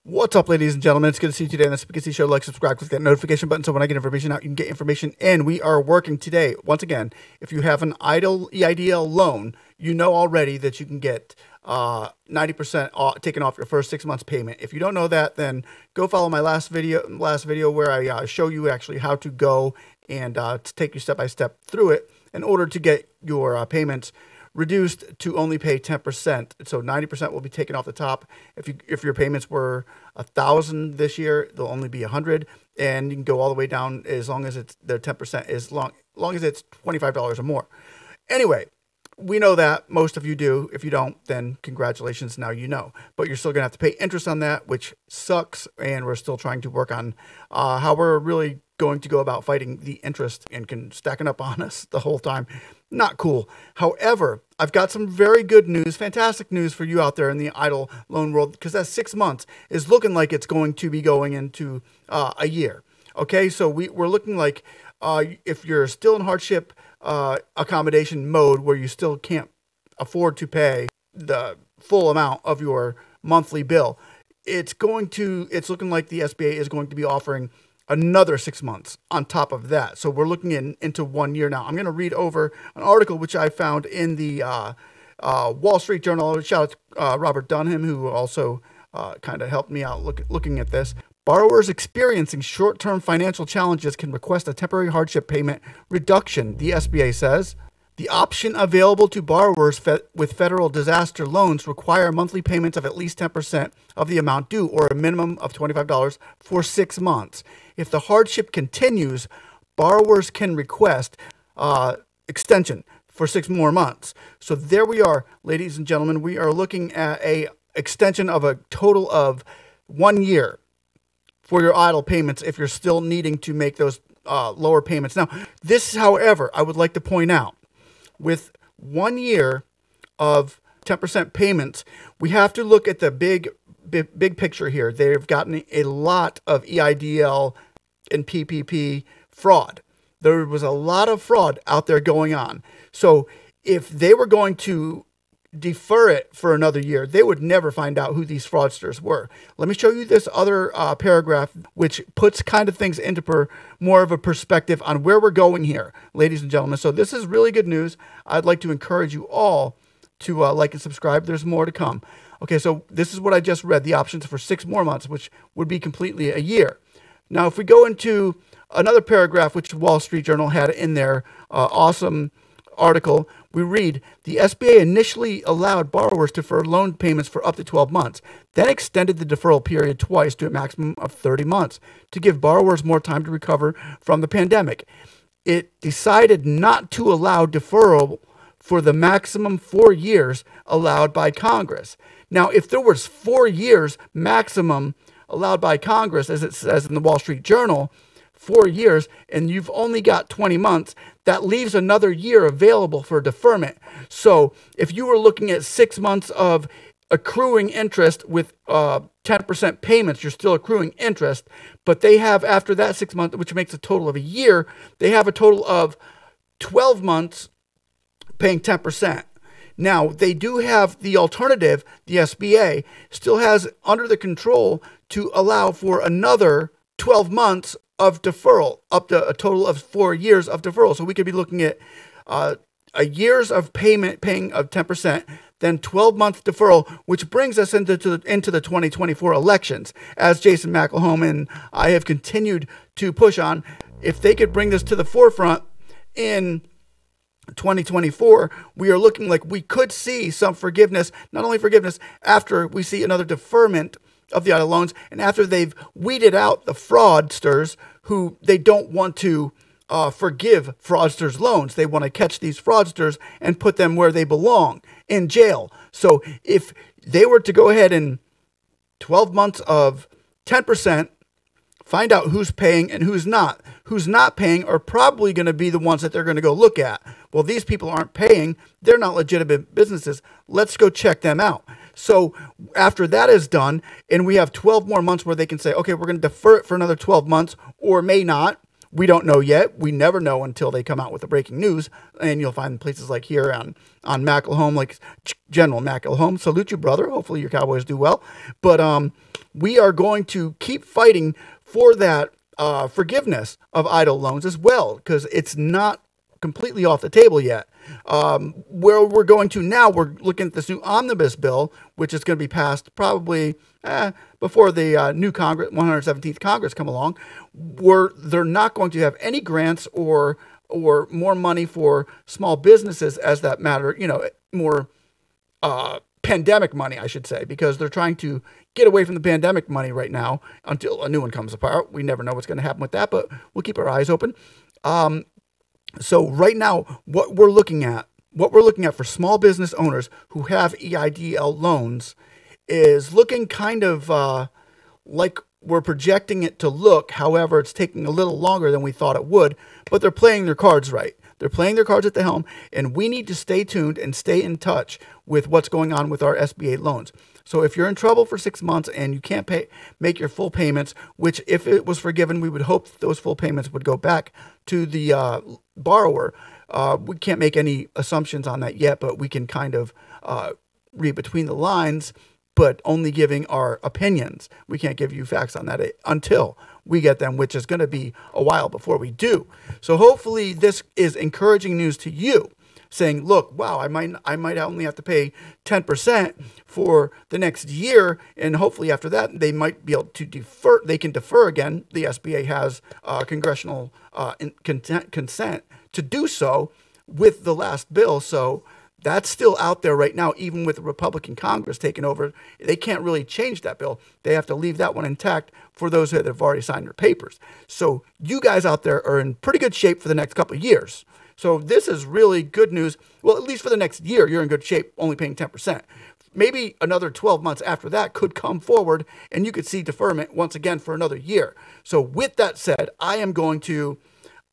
What's up, ladies and gentlemen? It's good to see you today on the Speaknsee Show. Like, subscribe, click that notification button so when I get information out, you can get information in. We are working today. Once again, if you have an EIDL loan, you know already that you can get 90% taken off your first 6 months payment. If you don't know that, then go follow my last video where I show you actually how to go and to take you step by step through it in order to get your payments reduced to only pay 10%. So 90% will be taken off the top. If your payments were $1,000 this year, they'll only be $100, and you can go all the way down as long as it's their 10% as long as it's $25 or more. Anyway, we know that most of you do. If you don't, then congratulations, now you know. But you're still gonna have to pay interest on that, which sucks, and we're still trying to work on how we're really going to go about fighting the interest and stacking up on us the whole time. Not cool. However, I've got some very good news, fantastic news for you out there in the EIDL loan world, because that 6 months is looking like it's going to be going into a year. Okay, so we're looking like if you're still in hardship accommodation mode where you still can't afford to pay the full amount of your monthly bill, it's looking like the SBA is going to be offering another 6 months on top of that. So we're looking into 1 year now. I'm going to read over an article which I found in the Wall Street Journal. Shout out to Robert Dunham, who also kind of helped me out looking at this. Borrowers experiencing short-term financial challenges can request a temporary hardship payment reduction, the SBA says. The option available to borrowers with federal disaster loans require monthly payments of at least 10% of the amount due, or a minimum of $25 for 6 months. If the hardship continues, borrowers can request extension for 6 more months. So there we are, ladies and gentlemen. We are looking at a extension of a total of 1 year for your EIDL payments if you're still needing to make those lower payments. Now, this, however, I would like to point out, with 1 year of 10% payments, we have to look at the big picture here. They've gotten a lot of EIDL and PPP fraud. There was a lot of fraud out there going on. So if they were going to defer it for another year, they would never find out who these fraudsters were. Let me show you this other paragraph, which puts kind of things into more of a perspective on where we're going here, ladies and gentlemen. So this is really good news. I'd like to encourage you all to like and subscribe. There's more to come. Okay, so this is what I just read, the options for 6 more months, which would be completely a year. Now, if we go into another paragraph, which Wall Street Journal had in their awesome article, we read, the SBA initially allowed borrowers to defer loan payments for up to 12 months, then extended the deferral period twice to a maximum of 30 months to give borrowers more time to recover from the pandemic. It decided not to allow deferral for the maximum 4 years allowed by Congress. Now, if there was 4 years maximum allowed by Congress, as it says in the Wall Street Journal, 4 years, and you've only got 20 months, that leaves another year available for deferment. So if you were looking at 6 months of accruing interest with 10% payments, you're still accruing interest, but they have, after that 6 months, which makes a total of a year, they have a total of 12 months paying 10%. Now, they do have the alternative. The SBA still has under the control to allow for another 12 months of deferral, up to a total of 4 years of deferral. So we could be looking at a years of paying of 10%, then 12-month deferral, which brings us into the 2024 elections. As Jason McElhone and I have continued to push on, if they could bring this to the forefront in 2024, we are looking like we could see some forgiveness, not only forgiveness, after we see another deferment of the EIDL loans, and after they've weeded out the fraudsters who they don't want to forgive fraudsters' loans. They want to catch these fraudsters and put them where they belong, in jail. So if they were to go ahead and 12 months of 10%, find out who's paying and who's not paying are probably going to be the ones that they're going to go look at. Well, these people aren't paying. They're not legitimate businesses. Let's go check them out. So after that is done, and we have 12 more months where they can say, okay, we're going to defer it for another 12 months, or may not. We don't know yet. We never know until they come out with the breaking news. And you'll find places like here on McElhone, like General McElhone. Salute you, brother. Hopefully your Cowboys do well. But we are going to keep fighting for that forgiveness of EIDL loans as well, because it's not completely off the table yet. Where we're going to now, we're looking at this new omnibus bill, which is going to be passed probably before the new Congress, 117th Congress come along, where they're not going to have any grants or more money for small businesses as that matter, more pandemic money, I should say, because they're trying to get away from the pandemic money right now until a new one comes apart. We never know what's going to happen with that, but we'll keep our eyes open. So right now, what we're looking at for small business owners who have EIDL loans is looking kind of like we're projecting it to look. However, it's taking a little longer than we thought it would, but they're playing their cards right. They're playing their cards at the helm, and we need to stay tuned and stay in touch with what's going on with our SBA loans. So if you're in trouble for 6 months and you can't make your full payments, which if it was forgiven, we would hope that those full payments would go back to the borrower. We can't make any assumptions on that yet, but we can kind of read between the lines, but only giving our opinions. We can't give you facts on that until we get them, which is going to be a while before we do. So hopefully this is encouraging news to you, saying, look, wow, I might only have to pay 10% for the next year, and hopefully after that they might be able to defer. They can defer again. The SBA has congressional consent to do so with the last bill. So that's still out there right now, even with the Republican Congress taking over. They can't really change that bill. They have to leave that one intact for those that have already signed their papers. So you guys out there are in pretty good shape for the next couple of years. So this is really good news. Well, at least for the next year, you're in good shape, only paying 10%. Maybe another 12 months after that could come forward, and you could see deferment once again for another year. So with that said, I am going to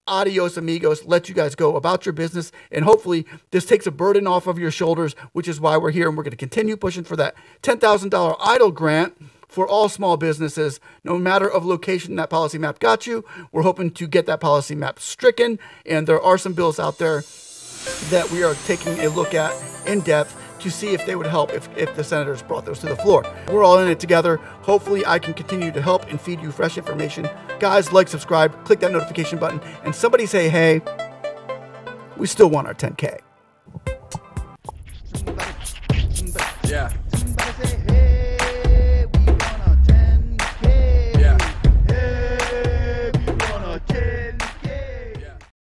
adios amigos, let you guys go about your business, and hopefully this takes a burden off of your shoulders, which is why we're here, and we're going to continue pushing for that $10,000 EIDL grant for all small businesses, no matter of location that policy map got you. We're hoping to get that policy map stricken, and there are some bills out there that we are taking a look at in depth to see if they would help if the senators brought those to the floor. We're all in it together. Hopefully I can continue to help and feed you fresh information. Guys, like, subscribe, click that notification button, and somebody say, hey, we still want our 10K. Yeah.